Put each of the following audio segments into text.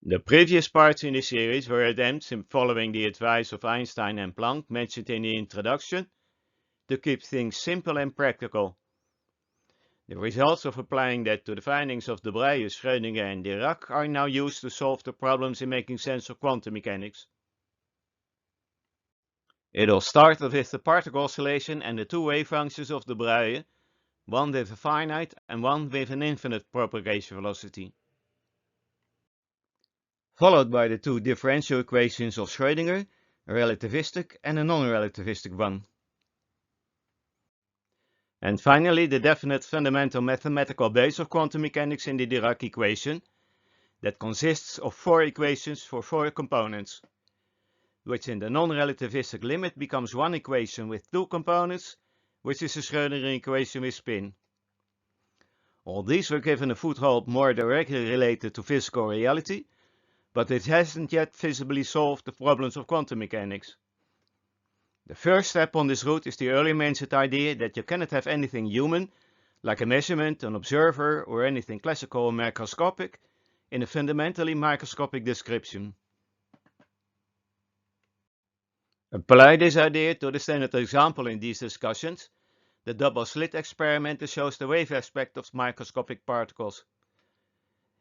The previous parts in the series were attempts in following the advice of Einstein and Planck mentioned in the introduction to keep things simple and practical. The results of applying that to the findings of Broglie, Schrödinger and Dirac are now used to solve the problems in making sense of quantum mechanics. It all started with the particle oscillation and the two wave functions of Broglie, one with a finite and one with an infinite propagation velocity, followed by the two differential equations of Schrödinger, a relativistic and a non-relativistic one. And finally, the definite fundamental mathematical base of quantum mechanics in the Dirac equation that consists of four equations for four components, which in the non-relativistic limit becomes one equation with two components, which is a Schrödinger equation with spin. All these were given a foothold more directly related to physical reality, but it hasn't yet visibly solved the problems of quantum mechanics. The first step on this route is the earlier mentioned idea that you cannot have anything human, like a measurement, an observer, or anything classical or microscopic, in a fundamentally microscopic description. Apply this idea to the standard example in these discussions, the double slit experiment that shows the wave aspect of microscopic particles.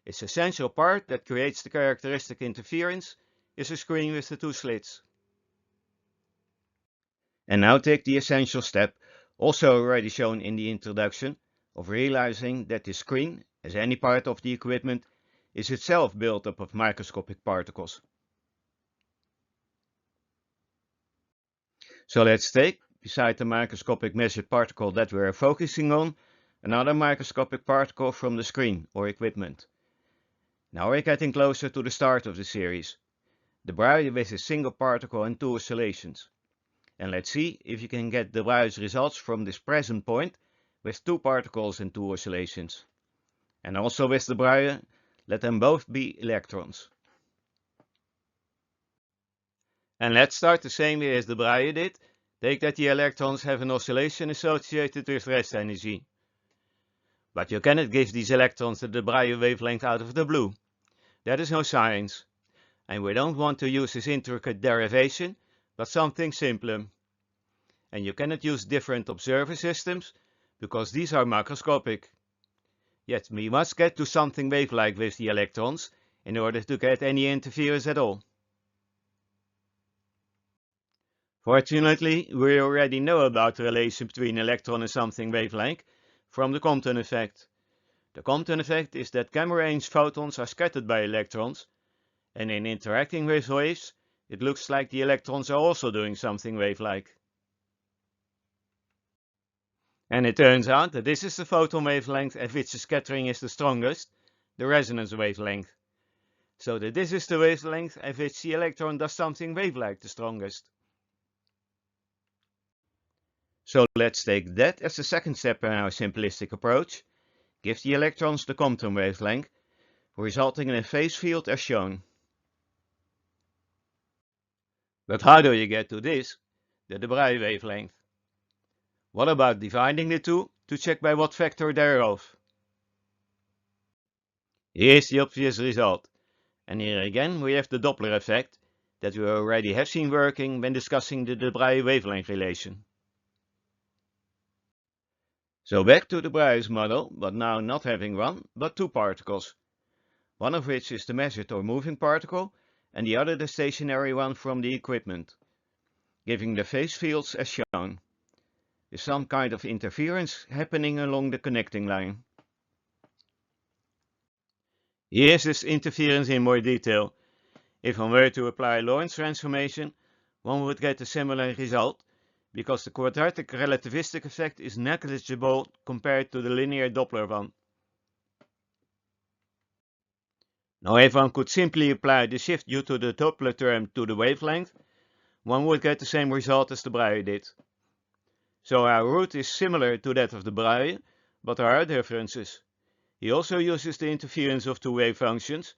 Its essential part that creates the characteristic interference is a screen with the two slits. And now take the essential step, also already shown in the introduction, of realizing that the screen, as any part of the equipment, is itself built up of microscopic particles. So let's take, beside the microscopic measured particle that we are focusing on, another microscopic particle from the screen or equipment. Now we're getting closer to the start of the series, the Broglie with a single particle and two oscillations. And let's see if you can get the Broglie's results from this present point with two particles and two oscillations. And also with the Broglie, let them both be electrons. And let's start the same way as the Broglie did. Take that the electrons have an oscillation associated with rest energy. But you cannot give these electrons the Broglie wavelength out of the blue. That is no science. And we don't want to use this intricate derivation, but something simpler. And you cannot use different observer systems, because these are macroscopic. Yet we must get to something wave-like with the electrons, in order to get any interference at all. Fortunately, we already know about the relation between electron and something wave-like from the Compton effect. The Compton effect is that gamma-range photons are scattered by electrons, and in interacting with waves, it looks like the electrons are also doing something wave-like. And it turns out that this is the photon wavelength at which the scattering is the strongest, the resonance wavelength. So that this is the wavelength at which the electron does something wave-like the strongest. So let's take that as the second step in our simplistic approach. Give the electrons the Compton wavelength, resulting in a phase field as shown. But how do you get to this, the Broglie wavelength? What about dividing the two to check by what factor thereof? Here's the obvious result, and here again we have the Doppler effect that we already have seen working when discussing the Broglie wavelength relation. So back to the Broglie's model, but now not having one, but two particles, one of which is the measured or moving particle, and the other the stationary one from the equipment, giving the phase fields as shown, with some kind of interference happening along the connecting line. Here's this interference in more detail. If one were to apply Lorentz transformation, one would get a similar result, because the quadratic relativistic effect is negligible compared to the linear Doppler one. Now if one could simply apply the shift due to the Doppler term to the wavelength, one would get the same result as the Broglie did. So our route is similar to that of the Broglie, but there are differences. He also uses the interference of two wave functions,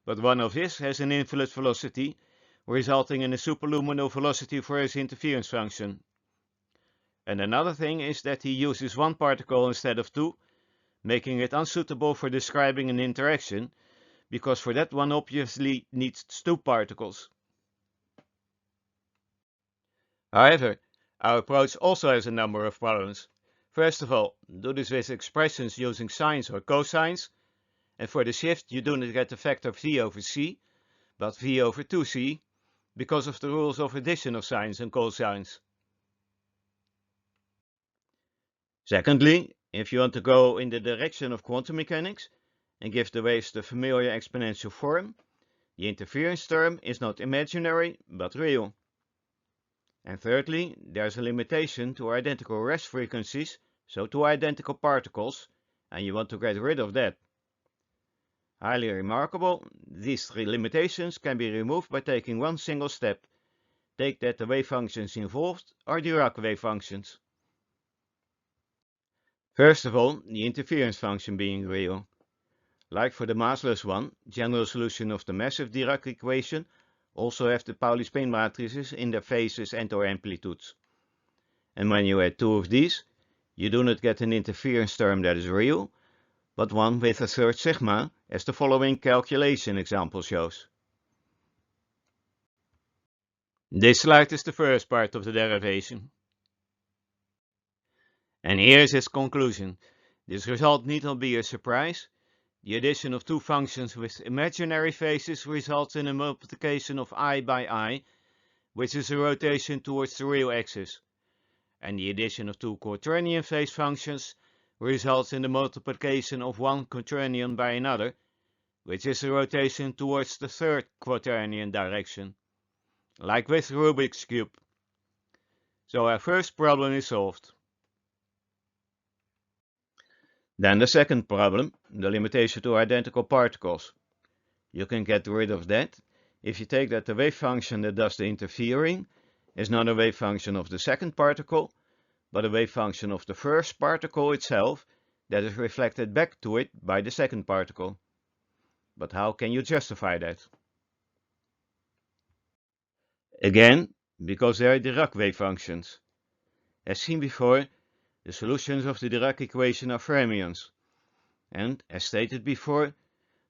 but one of his has an infinite velocity, resulting in a superluminal velocity for his interference function. And another thing is that he uses one particle instead of two, making it unsuitable for describing an interaction, because for that one obviously needs two particles. However, our approach also has a number of problems. First of all, do this with expressions using sines or cosines, and for the shift you do not get the factor v over c, but v over 2c, because of the rules of addition of sines and cosines. Secondly, if you want to go in the direction of quantum mechanics and give the waves the familiar exponential form, the interference term is not imaginary but real. And thirdly, there's a limitation to identical rest frequencies, so to identical particles, and you want to get rid of that. Highly remarkable, these three limitations can be removed by taking one single step. Take that the wave functions involved are Dirac wave functions. First of all, the interference function being real. Like for the massless one, general solution of the massive Dirac equation also have the Pauli spin matrices in their phases and or amplitudes. And when you add two of these, you do not get an interference term that is real, but one with a third sigma, as the following calculation example shows. This slide is the first part of the derivation. And here is its conclusion. This result need not be a surprise. The addition of two functions with imaginary phases results in a multiplication of I by I, which is a rotation towards the real axis. And the addition of two quaternion phase functions results in the multiplication of one quaternion by another, which is a rotation towards the third quaternion direction, like with Rubik's cube. So our first problem is solved. Then the second problem, the limitation to identical particles. You can get rid of that if you take that the wave function that does the interfering is not a wave function of the second particle, but a wave function of the first particle itself that is reflected back to it by the second particle. But how can you justify that? Again, because they are Dirac wave functions. As seen before, the solutions of the Dirac equation are fermions. And, as stated before,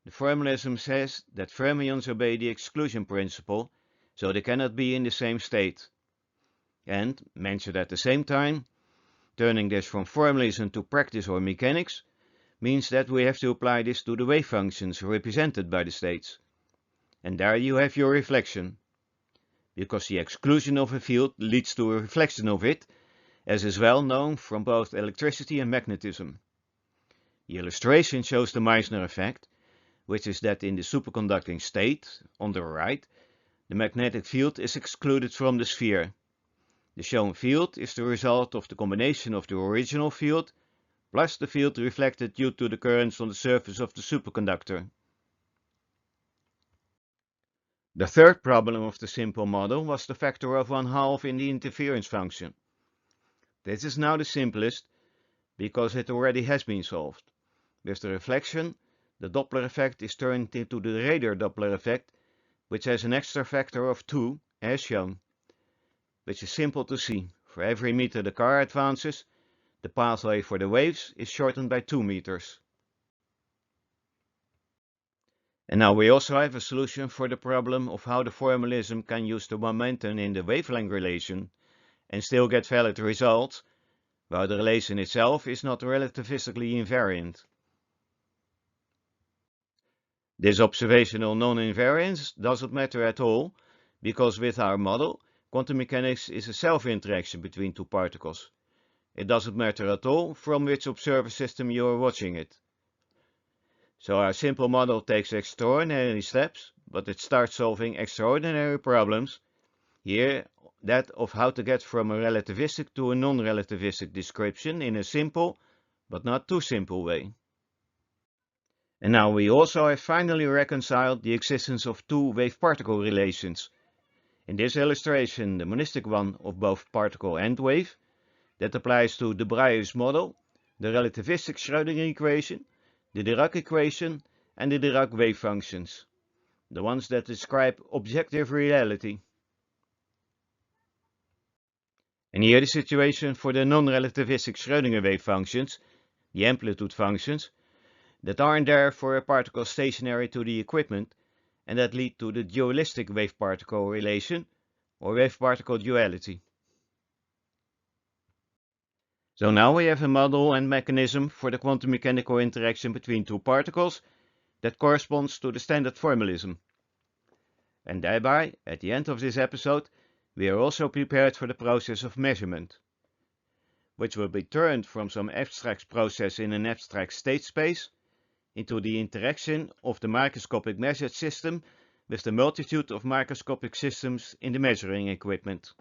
the formalism says that fermions obey the exclusion principle, so they cannot be in the same state. And, mentioned at the same time, turning this from formalism to practice or mechanics means that we have to apply this to the wave functions represented by the states. And there you have your reflection. Because the exclusion of a field leads to a reflection of it, as is well known from both electricity and magnetism. The illustration shows the Meissner effect, which is that in the superconducting state, on the right, the magnetic field is excluded from the sphere. The shown field is the result of the combination of the original field plus the field reflected due to the currents on the surface of the superconductor. The third problem of the simple model was the factor of 1/2 in the interference function. This is now the simplest because it already has been solved. With the reflection, the Doppler effect is turned into the radar Doppler effect, which has an extra factor of 2 as shown, which is simple to see. For every meter the car advances, the pathway for the waves is shortened by 2 meters. And now we also have a solution for the problem of how the formalism can use the momentum in the wavelength relation and still get valid results, while the relation itself is not relativistically invariant. This observational non-invariance doesn't matter at all, because with our model, quantum mechanics is a self-interaction between two particles. It doesn't matter at all from which observer system you are watching it. So our simple model takes extraordinary steps, but it starts solving extraordinary problems. Here, that of how to get from a relativistic to a non-relativistic description in a simple, but not too simple way. And now we also have finally reconciled the existence of two wave-particle relations. In this illustration, the monistic one of both particle and wave, that applies to de Bruij's model, the relativistic Schrödinger equation, the Dirac equation, and the Dirac wave functions, the ones that describe objective reality. And here the situation for the non-relativistic Schrödinger wave functions, the amplitude functions, that aren't there for a particle stationary to the equipment and that lead to the dualistic wave-particle relation or wave-particle duality. So now we have a model and mechanism for the quantum mechanical interaction between two particles that corresponds to the standard formalism. And thereby, at the end of this episode, we are also prepared for the process of measurement, which will be turned from some abstract process in an abstract state space into the interaction of the microscopic measured system with the multitude of microscopic systems in the measuring equipment.